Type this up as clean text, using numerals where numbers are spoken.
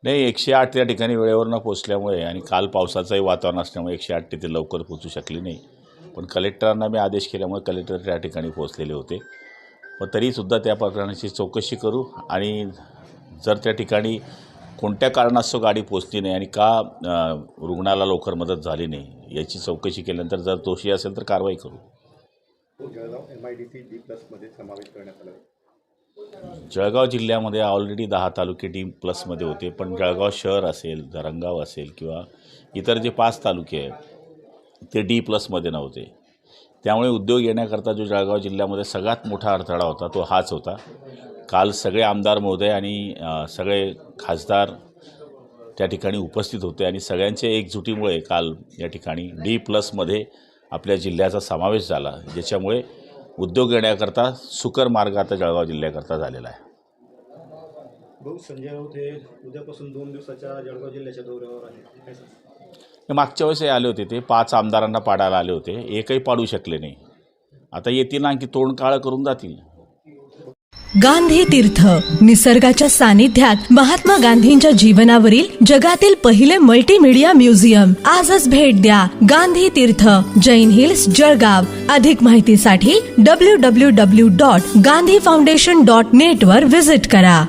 नाही, 108 त्या ठिकाणी वेळेवर न पोचल्यामुळे आणि काल पावसाचंही वातावरण असल्यामुळे 108 तिथे लवकर पोचू शकली नाही. पण कलेक्टरांना मी आदेश केल्यामुळे कलेक्टर त्या ठिकाणी पोचलेले होते. पण तरीसुद्धा त्या प्रकरणाची चौकशी करू आणि जर त्या ठिकाणी कोणत्या कारणास्तव गाडी पोचली नाही आणि का रुग्णाला लवकर मदत झाली नाही याची चौकशी केल्यानंतर जर दोषी असेल तर कारवाई करू. जळगाव MIDC D+मध्ये समावेश करण्यात आला. जळगाव जिल्ह्यामध्ये ऑलरेडी 10 तालुके D+मध्ये होते, पण जळगाव शहर असेल, धरणगाव असेल किंवा इतर जे 5 तालुके आहेत ते D+मध्ये नव्हते. त्यामुळे उद्योग येण्याकरता जो जळगाव जिल्ह्यामध्ये सगळ्यात मोठा अडथळा होता तो हाच होता. काल सगळे आमदार महोदय आणि सगळे खासदार त्या ठिकाणी उपस्थित होते आणि सगळ्यांच्या एकजुटीमुळे काल या ठिकाणी D+मध्ये आपल्या जिल्ह्याचा समावेश झाला, ज्याच्यामुळे उद्योग येण्याकरता सुकर मार्ग आता जळगाव जिल्ह्याकरता झालेला आहे. भाऊ, संजय राऊत हे उद्यापासून 2 दिवसाच्या जळगाव जिल्ह्याच्या दौऱ्यावर आहे. मागच्या वेळेस आले होते, ते 5 आमदारांना पाडायला आले होते, एकही पाडू शकले नाही. आता येतील आणखी तोंड काळं करून जातील. गांधी तीर्थ निसर्गाच्या सानिध्यात महात्मा गांधींच्या जीवनावरील जगातील पहिले मल्टीमीडिया म्युझियम. आजच भेट द्या. गांधी तीर्थ, जैन हिल्स, जळगाव. अधिक माहितीसाठी www.gandhifoundation.net वर व्हिजिट करा.